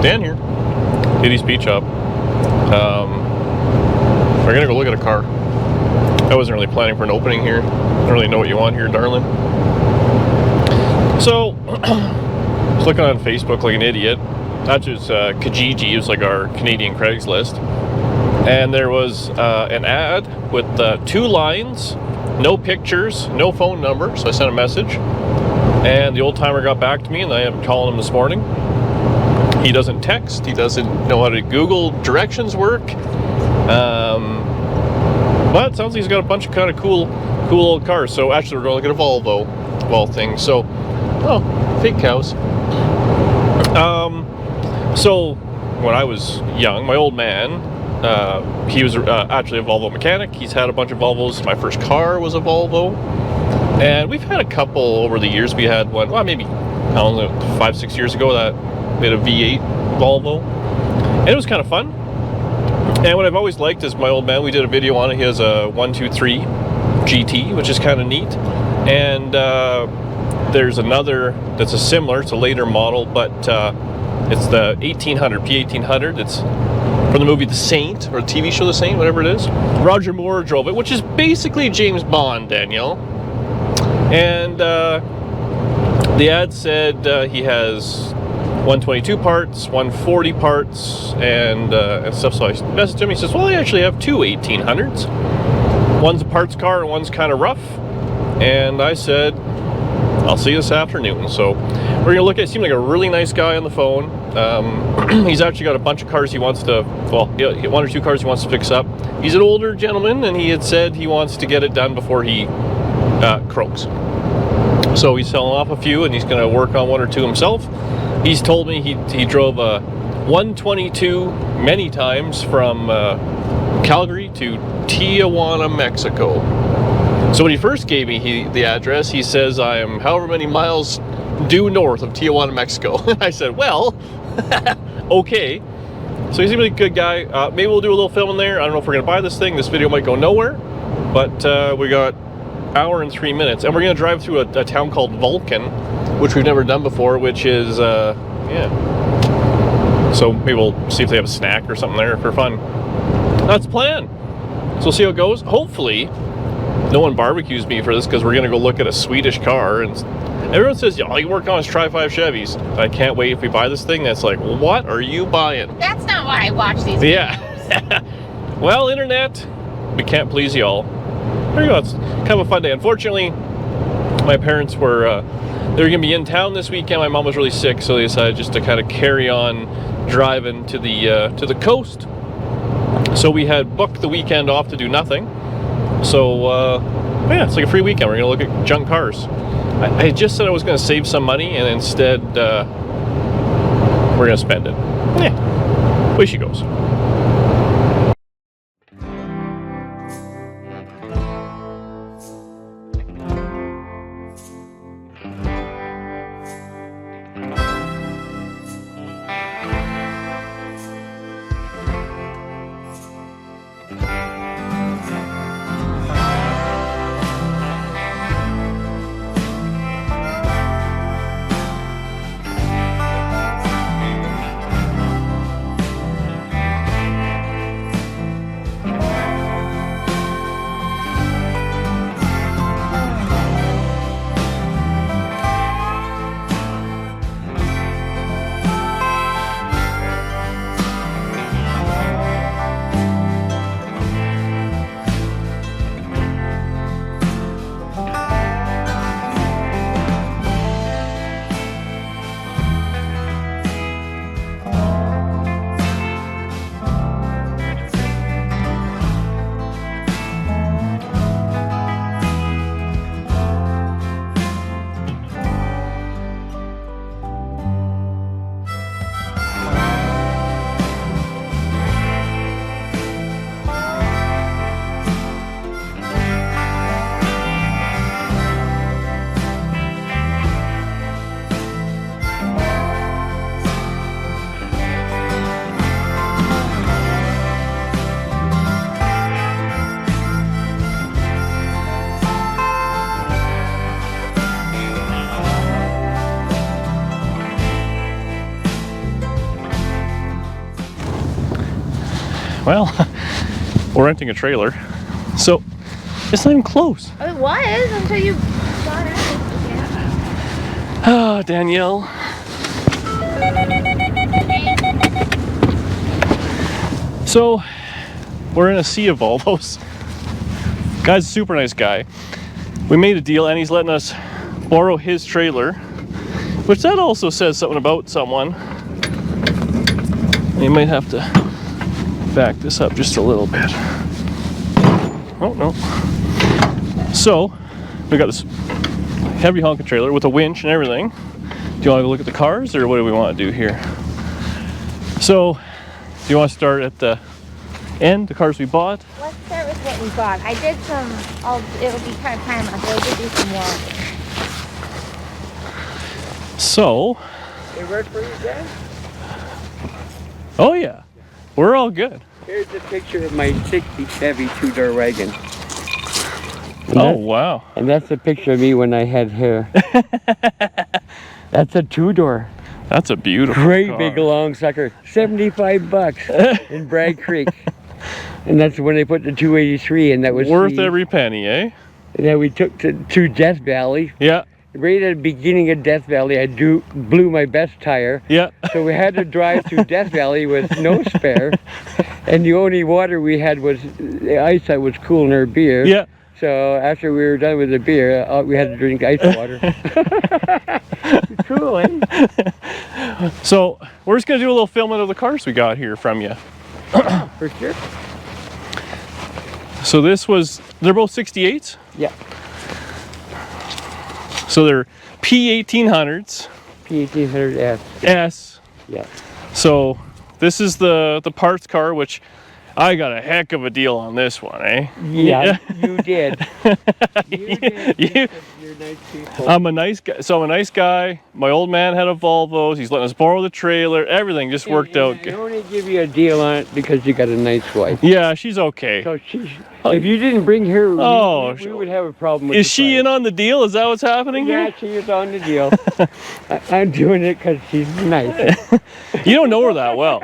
Dan here, Diddy's Beach Shop. We're gonna go look at a car. I wasn't really planning for an opening here. I don't really know what you want here, darling. So, I was looking on Facebook like an idiot. That was Kijiji, it was like our Canadian Craigslist. And there was an ad with 2 lines, no pictures, no phone number. So I sent a message. And the old timer got back to me, and I am calling him this morning. He doesn't text. He doesn't know how to Google directions work. But it sounds like he's got a bunch of kind of cool old cars. So actually, we're going to look at a Volvo of all things. So, oh, fake cows. So when I was young, my old man, he was actually a Volvo mechanic. He's had a bunch of Volvos. My first car was a Volvo. And we've had a couple over the years. We had one, well, maybe, I don't know, 5-6 years ago that we had a V8 Volvo. And it was kind of fun. And what I've always liked is my old man, we did a video on it. He has a 123 GT, which is kind of neat. And there's another that's a similar, it's a later model, but it's the 1800, P1800. It's from the movie The Saint, or the TV show The Saint, whatever it is. Roger Moore drove it, which is basically James Bond, Danielle. And the ad said he has 122 parts, 140 parts, and stuff. So I messaged him. He says, well, I actually have 2 1800s. One's a parts car and one's kind of rough. And I said, I'll see you this afternoon. So we're going to look at it. He seemed like a really nice guy on the phone. He's actually got a bunch of cars he wants to, well, 1 or 2 cars he wants to fix up. He's an older gentleman, and he had said he wants to get it done before he croaks. So he's selling off a few, and he's going to work on 1 or 2 himself. He's told me he drove a 122 many times from Calgary to Tijuana, Mexico. So when he first gave me the address, he says I am however many miles due north of Tijuana, Mexico. I said, well, okay. So he's a really good guy. Maybe we'll do a little filming there. I don't know if we're going to buy this thing. This video might go nowhere, but we got an hour and 3 minutes, and we're going to drive through a town called Vulcan, which we've never done before, which is, yeah. So maybe we'll see if they have a snack or something there for fun. That's the plan. So we'll see how it goes. Hopefully, no one barbecues me for this, because we're going to go look at a Swedish car. And everyone says, yeah, all you work on is Tri-5 Chevys. I can't wait if we buy this thing. That's like, what are you buying? That's not why I watch these videos. Yeah. Well, internet, we can't please y'all. There you go. It's kind of a fun day. Unfortunately, my parents were, they were going to be in town this weekend. My mom was really sick, so they decided just to kind of carry on driving to the coast. So we had booked the weekend off to do nothing. So, yeah, it's like a free weekend. We're going to look at junk cars. I just said I was going to save some money, and instead, we're going to spend it. Yeah, way she goes. Well, we're renting a trailer, so it's not even close. Oh, it was until you got out. Ah, Danielle. So, we're in a sea of Volvos. Guy's a super nice guy. We made a deal and he's letting us borrow his trailer, which that also says something about someone. You might have to back this up just a little bit. Oh, no. So, we got this heavy honking trailer with a winch and everything. Do you want to look at the cars, or what do we want to do here? So, do you want to start at the end, the cars we bought? Let's start with what we bought. I did some, it'll be kind of time lapse, so I did do some walking. So, It worked for you, Dad? oh yeah, we're all good. Here's a picture of my 60 Chevy two-door wagon. Oh, wow. And that's a picture of me when I had hair. That's a two-door. That's a beautiful Great car. big long sucker. $75 in Bragg Creek. And that's when they put the 283 and that was Worth every penny, eh? And then we took to Death Valley. Yeah, Right at the beginning of Death Valley, I blew my best tire. yeah. So we had to drive through Death Valley with no spare. And the only water we had was the ice that was cooling our beer. Yeah. So after we were done with the beer, we had to drink ice water. Cool, eh? So, we're just going to do a little filming of the cars we got here from you. For sure. So they're both 68s? Yeah. So they're P1800s. P1800S. S. Yeah. So this is the parts car, which I got a heck of a deal on this one, eh? Yeah, you did. You did. You- You're nice people. I'm a nice guy. So I'm a nice guy. My old man had a Volvo. He's letting us borrow the trailer. Everything just worked out I good. only give you a deal on it because you got a nice wife. Yeah, she's okay. So if you didn't bring her, we would have a problem with Is the she price. in on the deal? Is that what's happening Yeah, here? she is on the deal. I'm doing it because she's nice. You don't know her that well.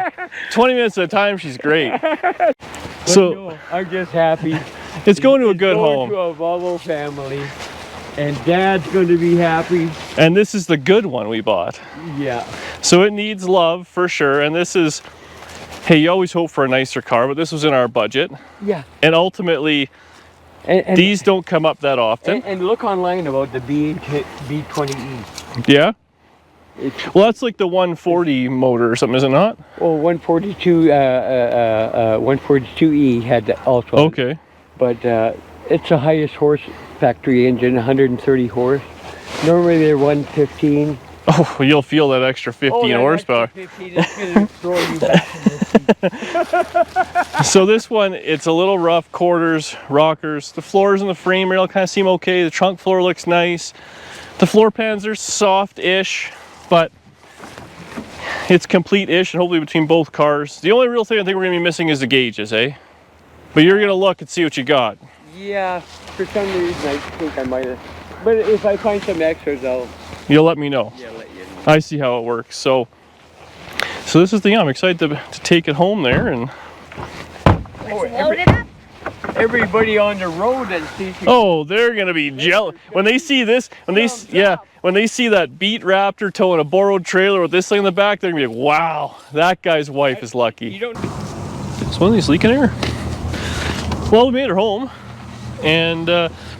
20 minutes at a time, she's great. So No, I'm just happy. it's going to a good Going home. to a Volvo family, and Dad's going to be happy. And this is the good one we bought. Yeah. So it needs love for sure. And this is, hey, you always hope for a nicer car, but this was in our budget. Yeah. And ultimately, And these don't come up that often. and look online about the B20E. Yeah? It's Well, that's like the 140 motor or something, is it not? 142E had that also. Okay. But it's the highest horse factory engine, 130 horse. Normally they're 115. Oh, you'll feel that extra 15 horsepower. 15 is going to throw you back in the seat. So this one, it's a little rough, quarters, rockers. The floors and the frame rail kind of seem okay. The trunk floor looks nice. The floor pans are soft-ish, but it's complete-ish, and hopefully between both cars. The only real thing I think we're going to be missing is the gauges, eh? But you're going to look and see what you got. Yeah, for some reason I think I might have. But if I find some extras, I'll You'll let me know. let you know. I see how it works. So this is the, I'm excited to take it home there. And Load it up. Everybody on the road and see. oh, they're going to be jealous. When they see this, when they see that beat Raptor towing a borrowed trailer with this thing in the back, they're going to be like, wow, that guy's wife is lucky. You don't. Is one of these leaking air? Well, we made her home, and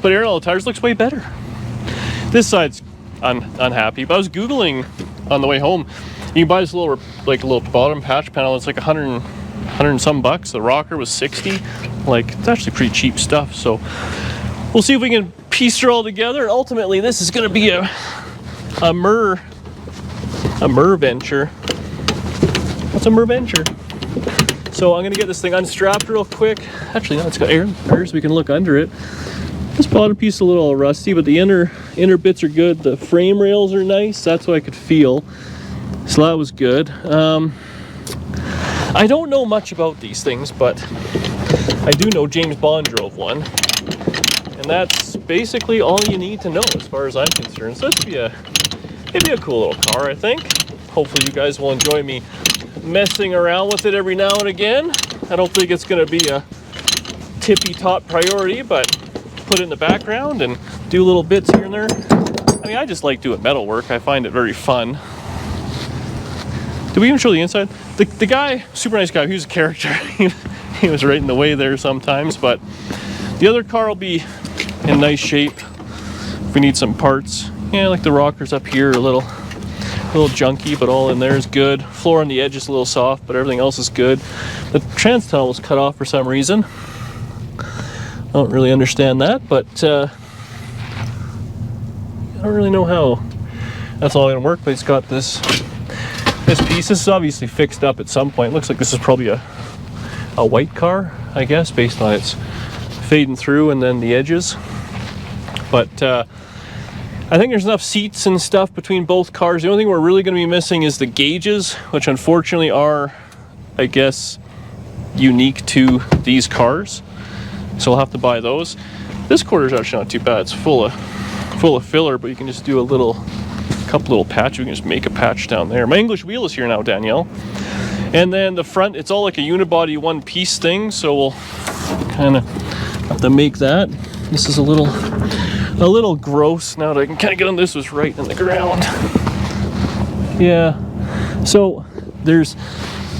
put air in all the tires. Looks way better. This side's unhappy, but I was Googling on the way home. You can buy this little, like a little bottom patch panel. It's like 100 and some bucks. The rocker was 60. Like, it's actually pretty cheap stuff. So we'll see if we can piece her all together. Ultimately, this is going to be a Mer venture. What's a Mer venture? So I'm gonna get this thing unstrapped real quick. Actually, no, it's got air so we can look under it. This bottom piece is a little rusty, but the inner bits are good. The frame rails are nice. That's what I could feel. So that was good. I don't know much about these things, but I do know James Bond drove one. And that's basically all you need to know as far as I'm concerned. So it'd be a cool little car, I think. Hopefully you guys will enjoy me messing around with it every now and again. I don't think it's going to be a tippy top priority, but put it in the background and do little bits here and there. I mean, I just like doing metal work. I find it very fun. Did we even show the inside? The guy, super nice guy, he was a character. He was right in the way there sometimes, but the other car will be in nice shape if we need some parts. Yeah, like the rockers up here, a little junky, but all in there is good. Floor on the edge is a little soft, but everything else is good. The trans tunnel was cut off for some reason. I don't really understand that, but I don't really know how that's all gonna work. But it's got this piece. This is obviously fixed up at some point. It looks like this is probably a white car, I guess, based on its fading through and then the edges. But I think there's enough seats and stuff between both cars. The only thing we're really going to be missing is the gauges, which unfortunately are, I guess, unique to these cars. So we'll have to buy those. This quarter is actually not too bad. It's full of filler, but you can just do a couple little patches. We can just make a patch down there. My English wheel is here now, Danielle. And then the front, it's all like a unibody one-piece thing, so we'll kind of have to make that. This is a little gross now that I can kind of get on. This was right in the ground. Yeah. So there's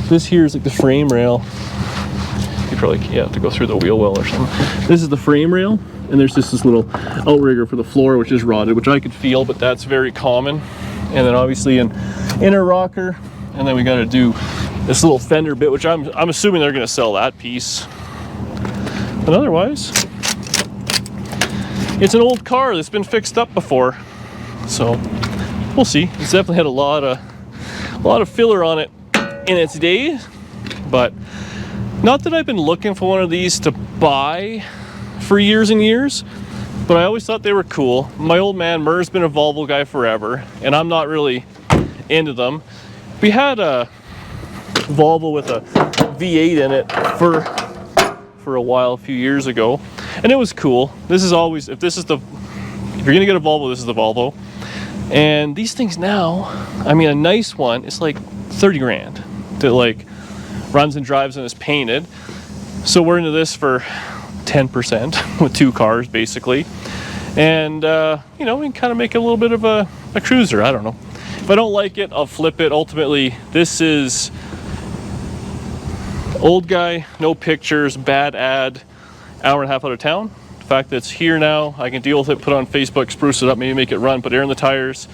this here is like the frame rail. You probably have to go through the wheel well or something. This is the frame rail, and there's just this little outrigger for the floor, which is rotted, which I could feel, but that's very common. And then obviously an inner rocker, and then we got to do this little fender bit, which I'm assuming they're going to sell that piece. But otherwise, it's an old car that's been fixed up before, so we'll see. It's definitely had a lot of filler on it in its day, but not that I've been looking for one of these to buy for years and years, but I always thought they were cool. My old man Murr's been a Volvo guy forever, and I'm not really into them. We had a Volvo with a V8 in it for a while a few years ago, and it was cool. This is always, if you're gonna get a Volvo, this is the Volvo. And these things now, I mean, a nice one is like 30 grand that like runs and drives and is painted. So we're into this for 10% with 2 cars basically, and you know, we can kind of make a little bit of a cruiser. I don't know, if I don't like it, I'll flip it. Ultimately, this is old guy, no pictures, bad ad, hour and a half out of town. The fact that it's here now, I can deal with it, put it on Facebook, spruce it up, maybe make it run, put air in the tires.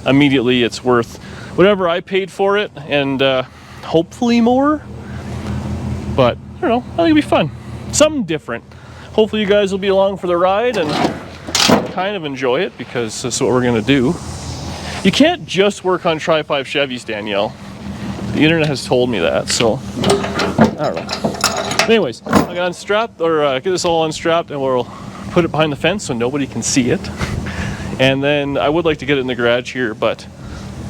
Immediately it's worth whatever I paid for it, and hopefully more. But I don't know, I think it'll be fun, something different. Hopefully you guys will be along for the ride and kind of enjoy it, because that's what we're gonna do. You can't just work on Tri-5 Chevys, Danielle. The internet has told me that, so I don't know. Anyways, I got unstrapped, or get this all unstrapped, and we'll put it behind the fence so nobody can see it. And then I would like to get it in the garage here, but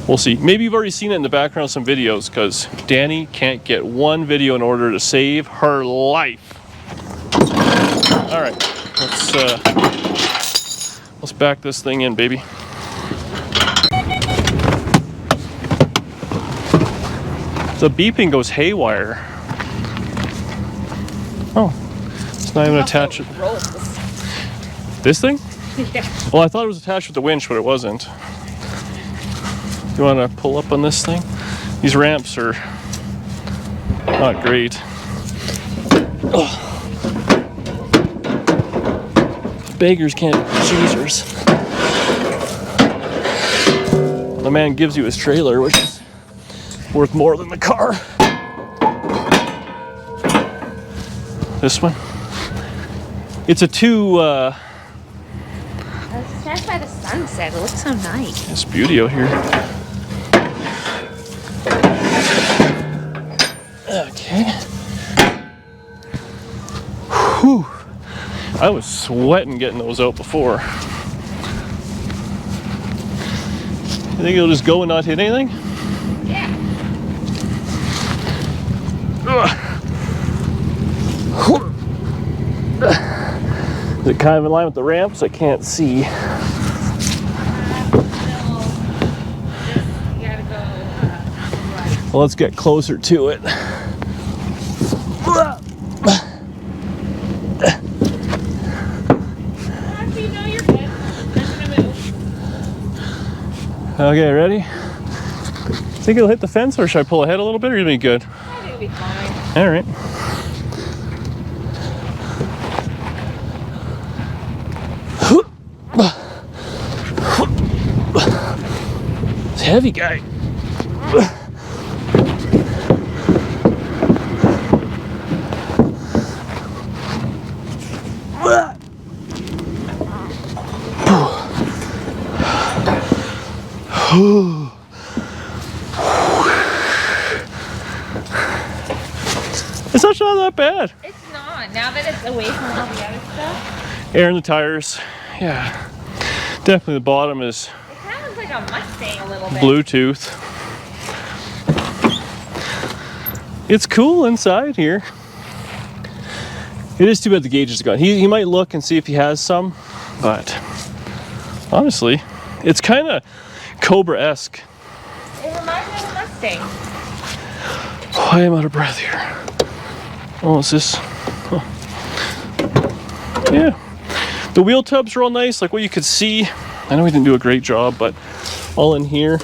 we'll see. Maybe you've already seen it in the background of some videos, because Danny can't get one video in order to save her life. All right, let's back this thing in, baby. The beeping goes haywire. Oh, it's not even attached. This thing? Yeah. Well, I thought it was attached with the winch, but it wasn't. You want to pull up on this thing? These ramps are not great. Ugh. Beggars can't be choosers. The man gives you his trailer, which is worth more than the car. This one. It's a two. I was attached by the sunset. It looks so nice. It's beauty out here. Okay. Whew. I was sweating getting those out before. You think it'll just go and not hit anything? Yeah. Is it kind of in line with the ramps? I can't see. You gotta go right. Well, let's get closer to it. Okay, ready? Think it'll hit the fence, or should I pull ahead a little bit, or you'll be good? I think it'll be fine. All right. It's a heavy guy. It's actually not that bad. It's not. Now that it's away from all the other stuff. Air in the tires. Yeah. Definitely the bottom is It kind of looks like a Mustang a little bit. Bluetooth. It's cool inside here. It is too bad the gauge is gone. He might look and see if he has some, but honestly, it's kind of Cobra-esque. It reminds me of a Mustang. Oh, I am out of breath here. Oh, is this? Oh. Yeah. The wheel tubs are all nice, like what you could see. I know we didn't do a great job, but all in here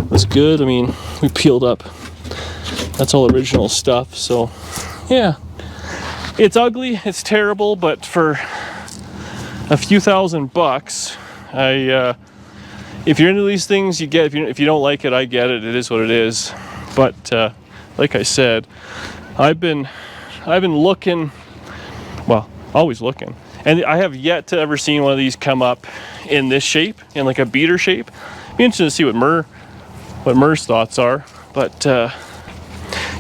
was good. I mean, we peeled up. That's all original stuff, so yeah. It's ugly, it's terrible, but for a few $1,000, if you're into these things, you get. If you don't like it, I get it. It is what it is. But like I said, I've been looking. Well, always looking, and I have yet to ever seen one of these come up in this shape, in like a beater shape. Be interested to see what Mur's thoughts are. But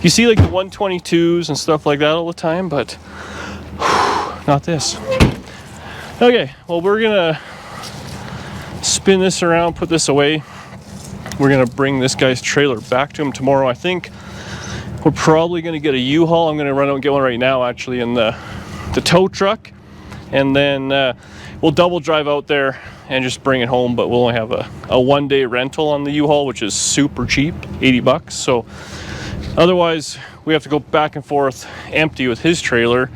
you see like the 122s and stuff like that all the time, but not this. Okay, well, we're gonna spin this around, put this away. We're gonna bring this guy's trailer back to him tomorrow. I think we're probably gonna get a U-Haul. I'm gonna run out and get one right now, actually, in the tow truck, and then we'll double drive out there and just bring it home. But we'll only have a one-day rental on the U-Haul, which is super cheap, 80 bucks. So otherwise, we have to go back and forth empty with his trailer,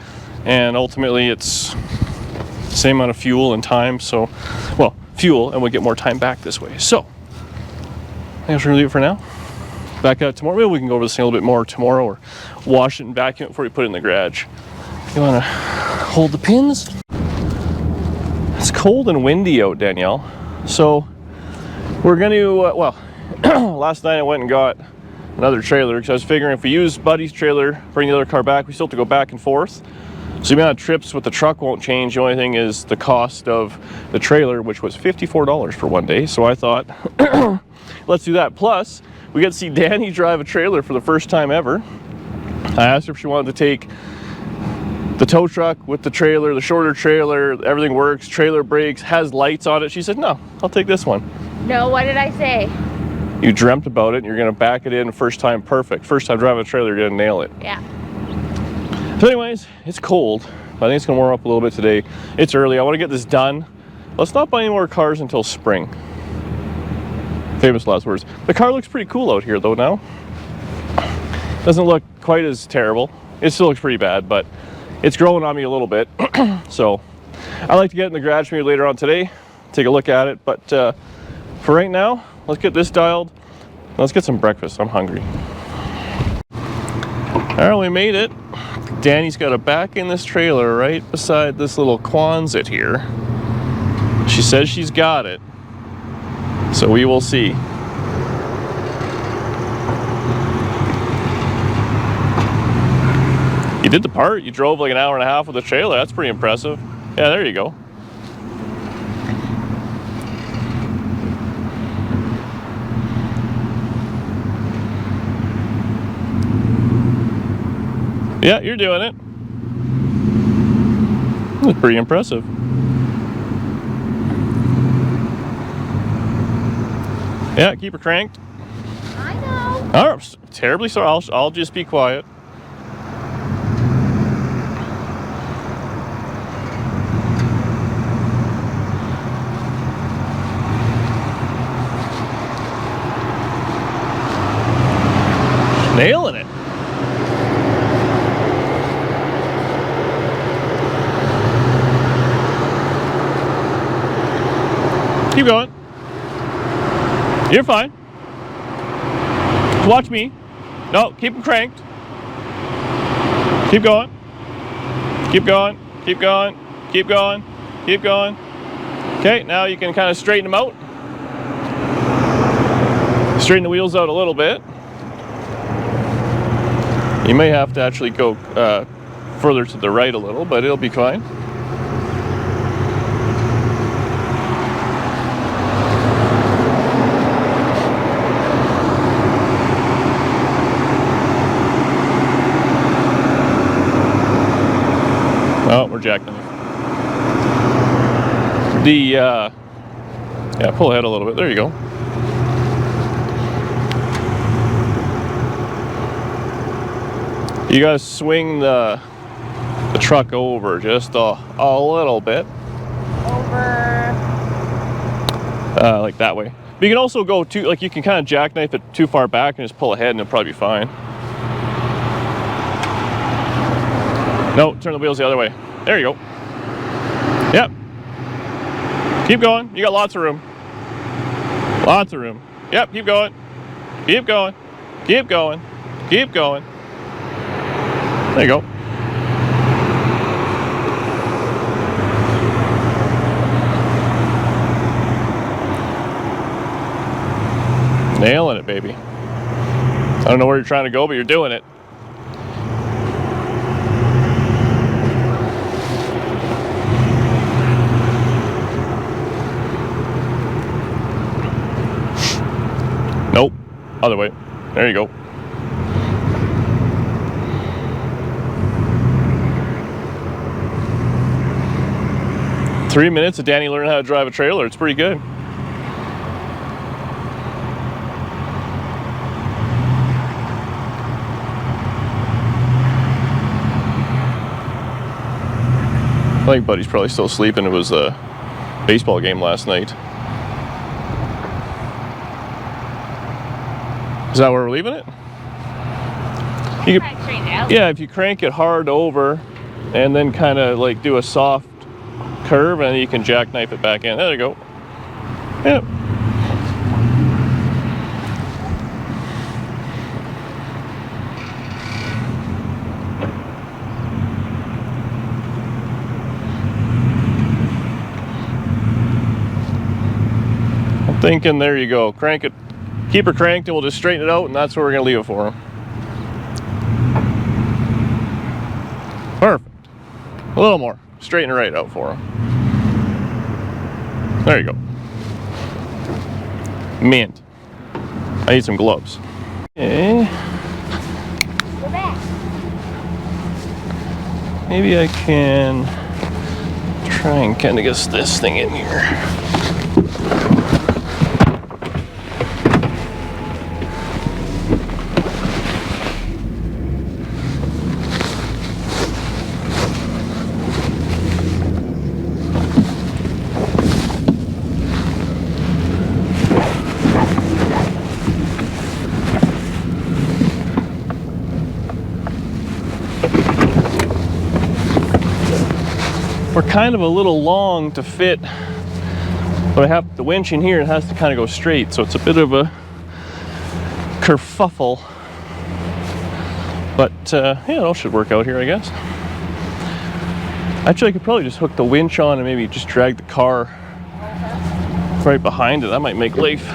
and ultimately it's the same amount of fuel and time. So, well, fuel, and we'll get more time back this way. So I guess we're gonna leave it for now. Back out tomorrow. Maybe we can go over this thing a little bit more tomorrow, or wash it and vacuum it before we put it in the garage. You wanna hold the pins? It's cold and windy out, Danielle. So we're gonna, well, last night I went and got another trailer because I was figuring if we use Buddy's trailer, bring the other car back, we still have to go back and forth. So the amount of trips with the truck won't change. The only thing is the cost of the trailer, which was $54 for one day. So I thought, let's do that. Plus, we got to see Danny drive a trailer for the first time ever. I asked her if she wanted to take the tow truck with the trailer, the shorter trailer, everything works, trailer brakes, has lights on it. She said, no, I'll take this one. No, what did I say? You dreamt about it, and you're going to back it in first time perfect. First time driving a trailer, you're going to nail it. Yeah. So anyways, it's cold. I think it's going to warm up a little bit today. It's early. I want to get this done. Let's not buy any more cars until spring. Famous last words. The car looks pretty cool out here, though, now. Doesn't look quite as terrible. It still looks pretty bad, but it's growing on me a little bit. So I'd like to get in the garage maybe later on today, take a look at it. But for right now, let's get this dialed. Let's get some breakfast. I'm hungry. All right, we made it. Danny's got to back in this trailer right beside this little Quonset here. She says she's got it. So we will see. You did the part. You drove like an hour and a half with the trailer. That's pretty impressive. Yeah, there you go. Yeah, you're doing it. That's pretty impressive. Yeah, keep her cranked. I know. All right, terribly sorry. I'll just be quiet. Nailing it. Keep going. You're fine. Watch me. No, keep them cranked. Keep going. Keep going. Keep going. Keep going. Keep going. Okay, now you can kind of straighten them out. Straighten the wheels out a little bit. You may have to actually go further to the right a little, but it'll be fine. Oh, we're jackknife. Yeah, pull ahead a little bit. There you go. You gotta swing the truck over just a little bit. Over. Like that way. But you can also go too, like you can kind of jackknife it too far back and just pull ahead and it'll probably be fine. No, turn the wheels the other way. There you go. Yep. Keep going. You got lots of room. Lots of room. Yep, keep going. Keep going. Keep going. Keep going. There you go. Nailing it, baby. I don't know where you're trying to go, but you're doing it. Nope. Other way. There you go. Three minutes of Danny learning how to drive a trailer. It's pretty good. I think Buddy's probably still sleeping. It was a baseball game last night. Is that where we're leaving it? You could, yeah, if you crank it hard over and then kind of like do a soft curve and then you can jackknife it back in. There you go. Yep. I'm thinking, there you go. Crank it. Keep her cranked and we'll just straighten it out, and that's where we're going to leave it for him. Perfect. A little more. Straighten it right out for him. There you go. Mint. I need some gloves. Okay. Go back. Maybe I can try and kind of get this thing in here. We're kind of a little long to fit, but I have the winch in here. It has to kind of go straight, so it's a bit of a kerfuffle. But yeah, it all should work out here, I guess. Actually, I could probably just hook the winch on and maybe just drag the car right behind it. That might make life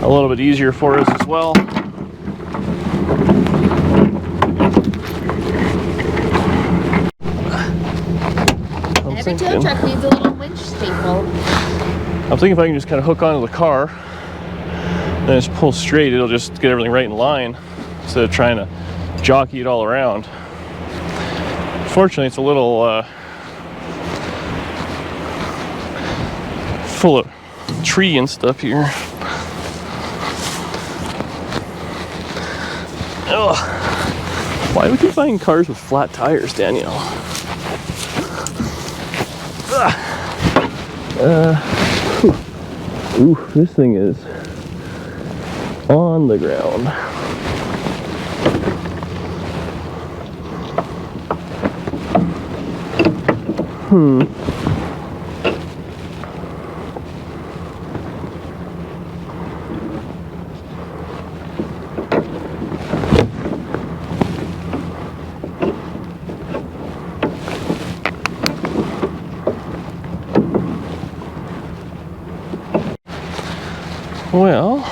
a little bit easier for us as well. Every tow truck needs a little winch staple. I'm thinking if I can just kind of hook onto the car and just pull straight, it'll just get everything right in line instead of trying to jockey it all around. Fortunately, it's a little full of tree and stuff here. Ugh. Why do we keep buying cars with flat tires, Danielle? Ooh, this thing is on the ground. Well,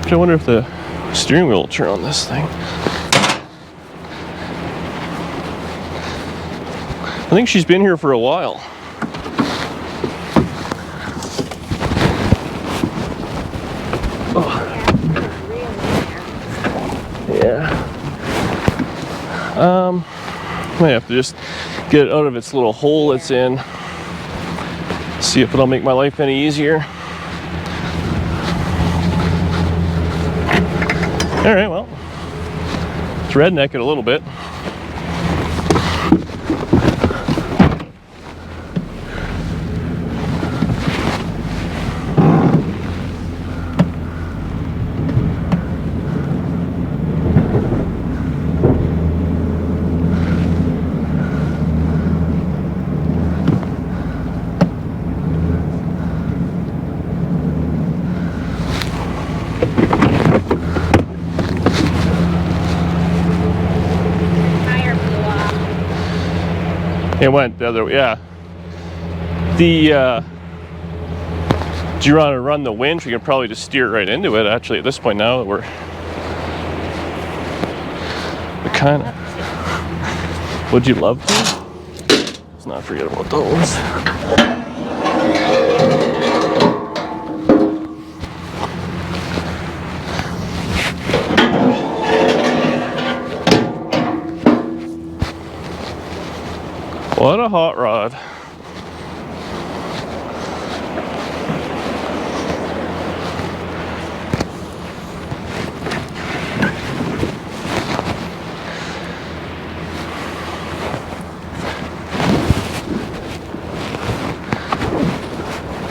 I wonder if the steering wheel will turn on this thing. I think she's been here for a while. Oh. Yeah. Might have to just get it out of its little hole it's in. See if it'll make my life any easier. All right, well, let's redneck it a little bit. It went the other way, yeah. Do you want to run the winch? We can probably just steer right into it, actually, at this point now that we're kind of... Would you love to? Let's not forget about those. What a hot rod.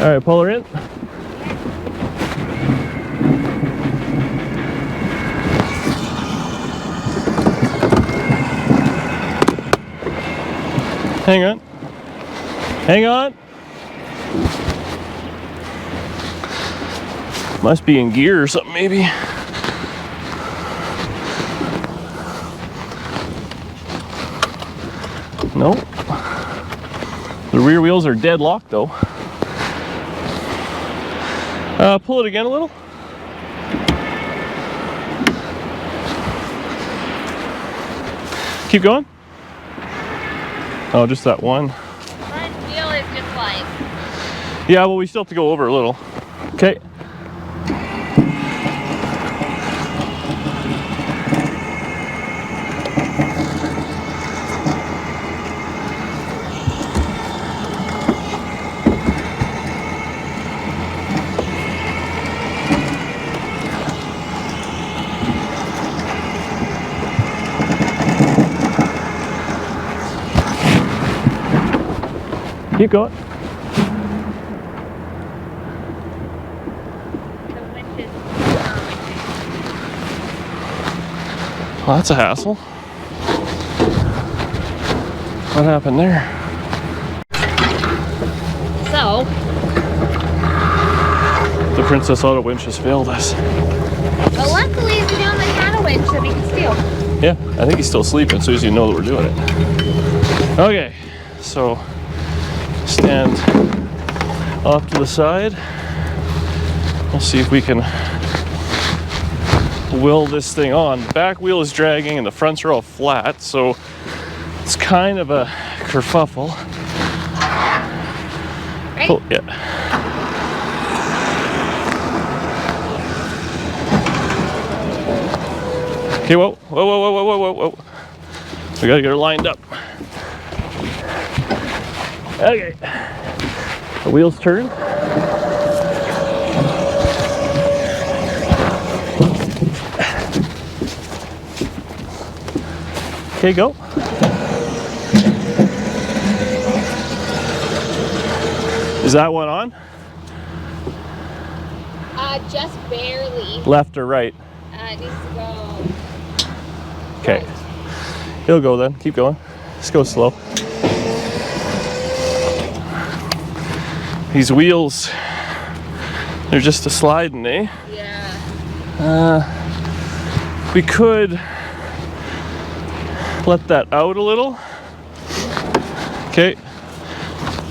All right, pull her in. Hang on. Hang on. Must be in gear or something, maybe. Nope. The rear wheels are deadlocked though. Pull it again a little. Keep going. Oh, just that one. Front wheel is just like... Yeah, well, we still have to go over a little. Okay. Keep going. The winch is... Well, that's a hassle. What happened there? So... The Princess Auto winch has failed us. But luckily, the gentleman had a winch that we could steal. Yeah, I think he's still sleeping, so you know that we're doing it. Okay, so stand off to the side. We'll see if we can will this thing on. The back wheel is dragging and the fronts are all flat, so it's kind of a kerfuffle. Right? Oh, yeah. Okay, whoa, whoa, whoa, whoa, whoa, whoa, whoa. We gotta get her lined up. Okay. The wheels turn. Okay, go. Is that one on? Just barely. Left or right? It needs to go... Okay. It'll go then. Keep going. Just go slow. These wheels, they're just a sliding, eh? Yeah. We could let that out a little. Okay.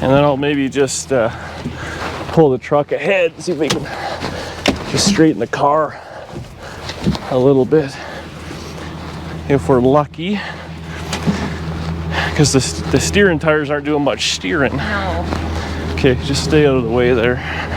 And then I'll maybe just pull the truck ahead, see if we can just straighten the car a little bit if we're lucky, because the steering tires aren't doing much steering. No. Okay, just stay out of the way there.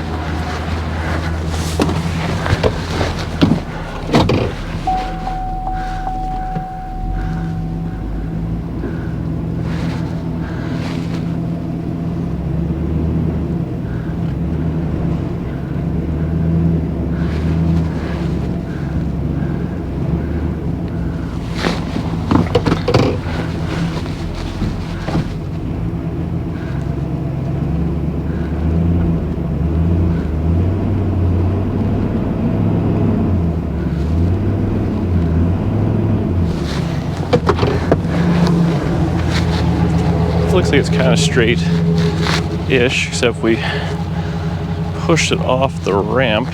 Looks like it's kind of straight-ish, except we pushed it off the ramp.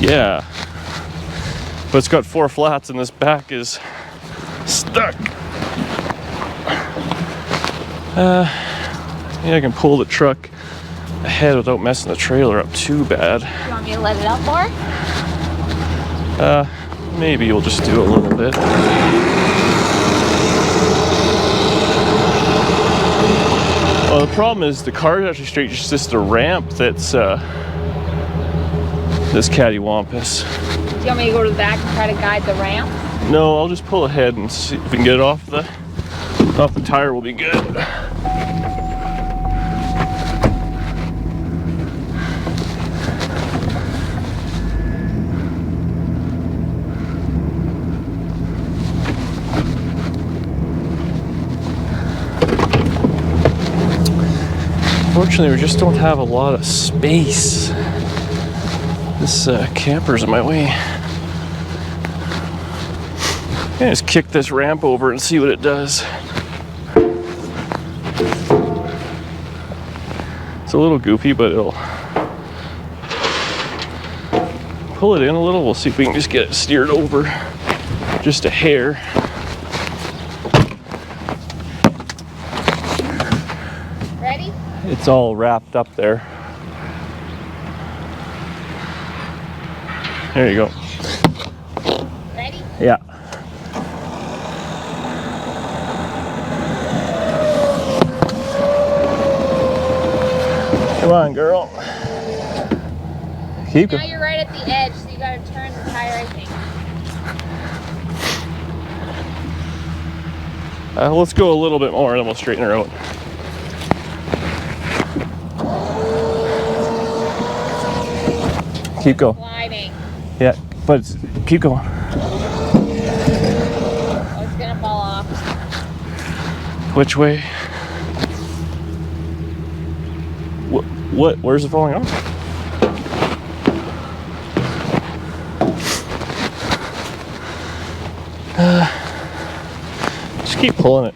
Yeah. But it's got 4 flats and this back is stuck. Yeah, I can pull the truck ahead without messing the trailer up too bad. You want me to let it up more? Maybe we'll just do a little bit. Well, the problem is the car is actually straight, it's just the ramp that's this cattywampus. Do you want me to go to the back and try to guide the ramp? No, I'll just pull ahead and see if we can get it off the tire. Will be good. Unfortunately, we just don't have a lot of space. This camper's in my way. I'm gonna just kick this ramp over and see what it does. It's a little goofy, but it'll pull it in a little. We'll see if we can just get it steered over just a hair. Ready? It's all wrapped up there. There you go. Ready? Yeah. Come on, girl. Keep Now going. you're right at the edge, so you gotta turn the tire, I think. Let's go a little bit more and then we'll straighten her out. Keep going. Sliding. Yeah, but keep going. Oh, it's gonna fall off. Which way? What? Where's it falling off? Just keep pulling it.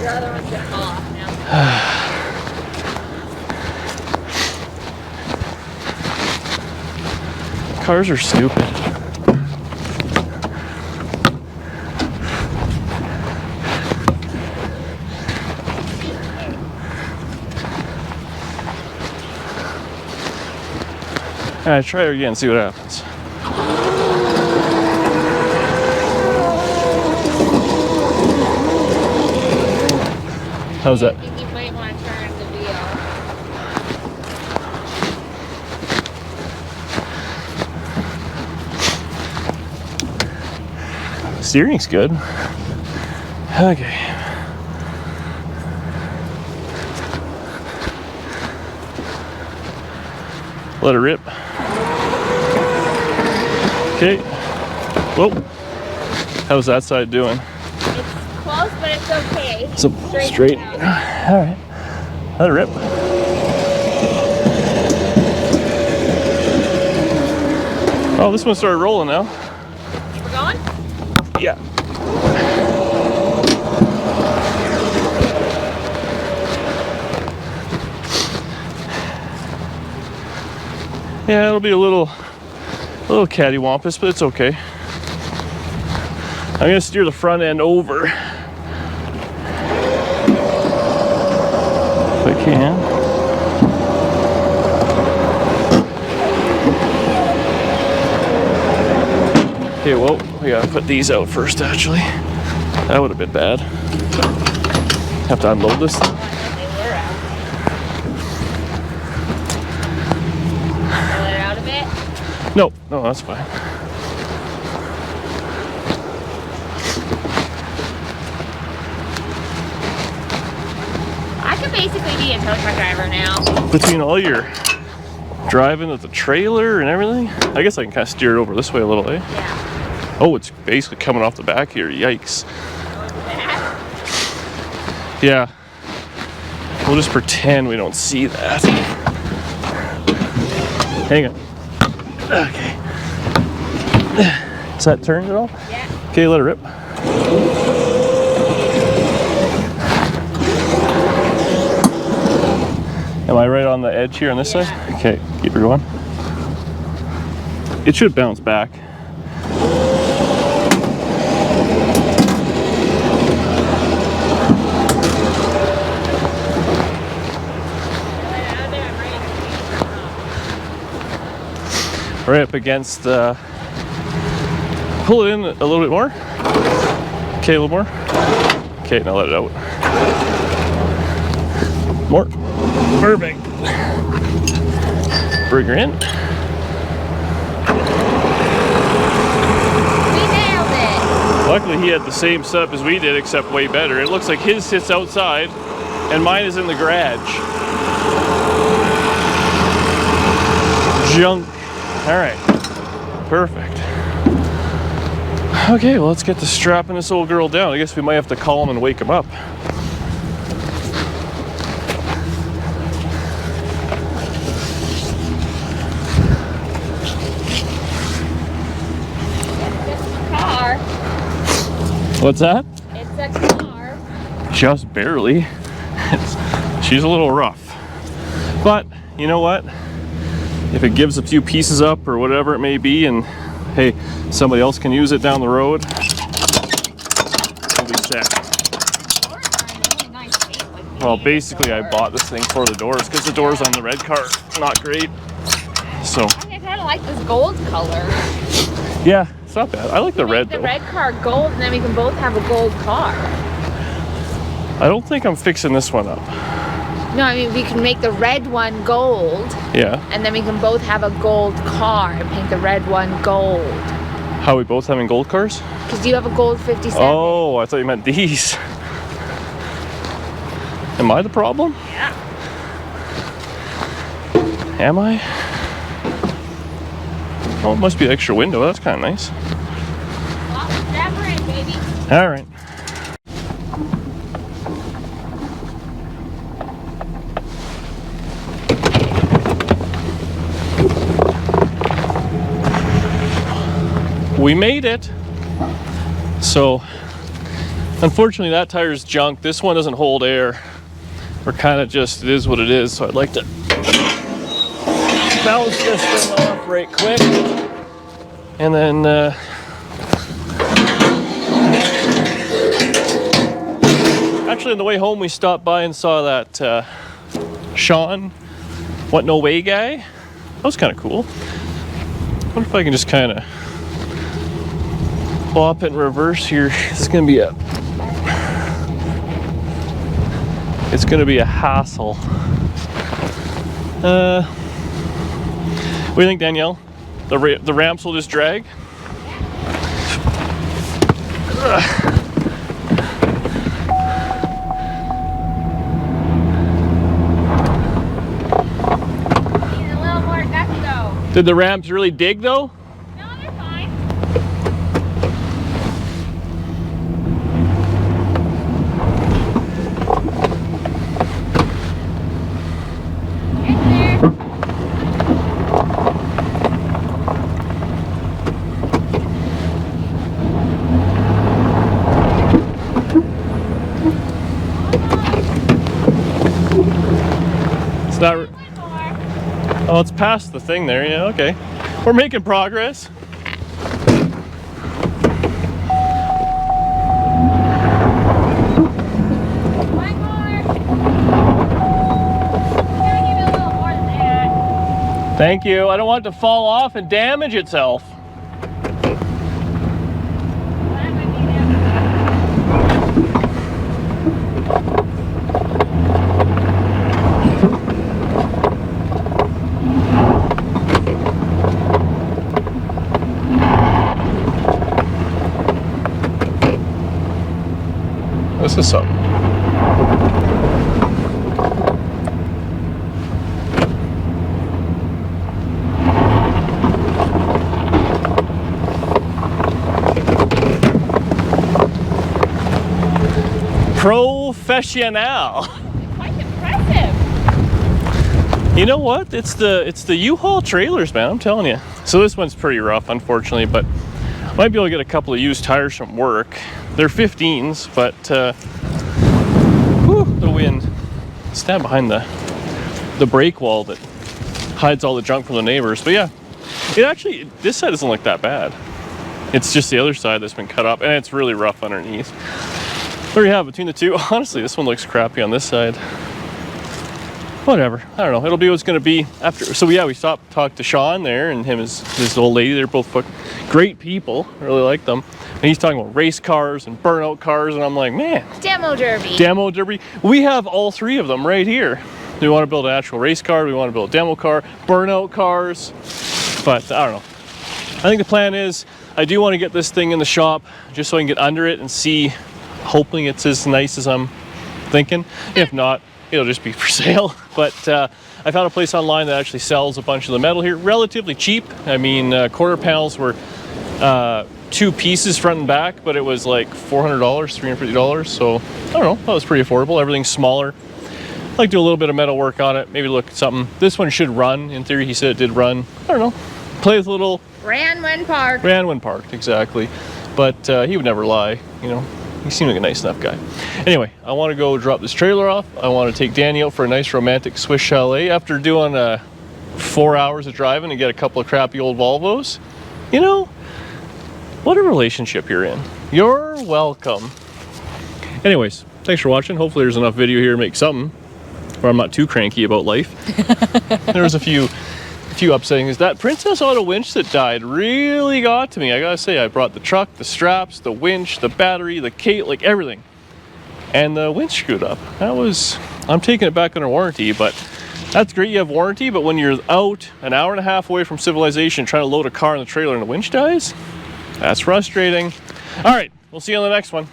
Your other one's gonna fall off now. Cars are stupid. Alright, try her again, see what happens. How's that? I think you might want to turn the wheel. Steering's good. Okay. Let it rip. Okay. Whoa. How's that side doing? It's close, but it's okay. So straight. Out. All right. Let it rip. Oh, this one started rolling now. We're going? Yeah. Yeah, it'll be a little cattywampus, but it's okay. I'm gonna steer the front end over if I can. Okay, well, we gotta put these out first, actually. That would have been bad. Have to unload this thing. Pull it out a bit. No, that's fine. I could basically be a tow truck driver now. Between all your driving with the trailer and everything, I guess I can kind of steer it over this way a little, eh? Yeah. Oh, it's basically coming off the back here. Yikes. That. Yeah. We'll just pretend we don't see that. Hang on. Okay. Is that turned at all? Yeah. Okay, let it rip. Am I right on the edge here on this side? Okay, keep her going. It should bounce back. Right up against, pull it in a little bit more. Okay, a little more. Okay, now let it out. More. Perfect. Bring her in. We nailed it. Luckily he had the same setup as we did, except way better. It looks like his sits outside and mine is in the garage. Junk. All right, perfect. Okay, well, let's get to strapping this old girl down. I guess we might have to call him and wake him up. It's a car. What's that? It's a car. Just barely. She's a little rough. But, you know what? If it gives a few pieces up or whatever it may be, and hey, somebody else can use it down the road, we'll be set. Well, basically I bought this thing for the doors because the doors on the red car are not great. So I kind of like this gold color. yeah, it's not bad. I like the red The though. red car gold, and then we can both have a gold car. I don't think I'm fixing this one up. No, I mean we can make the red one gold, Yeah. and then we can both have a gold car and paint the red one gold. How, we both having gold cars? Because you have a gold 57. Oh, I thought you meant these. Am I the problem? Yeah. Am I? Oh, it must be an extra window. That's kind of nice. Well, strap her in, baby. All right. We made it. So, unfortunately, that tire's junk. This one doesn't hold air. We're kind of just, it is what it is. So I'd like to bounce this thing off right quick. And then, actually on the way home, we stopped by and saw that Sean, What No Way guy. That was kind of cool. I wonder if I can just kind of flop it in reverse here. This is gonna be a, it's gonna be a hassle. What do you think, Danielle? The ramps will just drag? Need a little more gusto. Did the ramps really dig though? No, they're fine. Get there. It's not. One more. Oh, it's past the thing there. Yeah, okay. We're making progress. One more. Gotta give it a little more than that. Thank you. I don't want it to fall off and damage itself. That would be it. This is something. Professional. Quite impressive. You know what? It's the U-Haul trailers, man. I'm telling you. So this one's pretty rough, unfortunately, but might be able to get a couple of used tires from work. They're 15s, but whew, the wind. Stand behind the brake wall that hides all the junk from the neighbors. But yeah, it actually, this side doesn't look that bad. It's just the other side that's been cut up, and it's really rough underneath. There you have it, between the two. Honestly, this one looks crappy on this side. Whatever, I don't know. It'll be what's gonna be after. So yeah, we talked to Sean there, and him is this old lady. They're both great people. I really like them. And he's talking about race cars and burnout cars, and I'm like, man. Demo derby. Demo derby. We have all three of them right here. We want to build an actual race car. We want to build a demo car, burnout cars. But I don't know. I think the plan is I do want to get this thing in the shop just so I can get under it and see. Hoping it's as nice as I'm thinking. If not, it'll just be for sale. But I found a place online that actually sells a bunch of the metal here, relatively cheap. I mean, quarter panels were 2 pieces front and back, but it was like $400, $350. So I don't know, that was pretty affordable. Everything's smaller. I'd like to do a little bit of metal work on it, maybe look at something. This one should run. In theory, he said it did run. I don't know. Play with a little. Ran when parked. Ran when parked, exactly. But he would never lie, you know. He seemed like a nice enough guy. Anyway, I want to go drop this trailer off. I want to take Danny out for a nice romantic Swiss chalet after doing 4 hours of driving and get a couple of crappy old Volvos. You know, what a relationship you're in. You're welcome. Anyways, thanks for watching. Hopefully there's enough video here to make something where I'm not too cranky about life. There was a few upsetting things. That Princess Auto winch that died really got to me. I gotta say, I brought the truck, the straps, the winch, the battery, the cable, like everything. And the winch screwed up. I'm taking it back under warranty, but that's great you have warranty, but when you're out an hour and a half away from civilization trying to load a car in the trailer and the winch dies, that's frustrating. All right, we'll see you on the next one.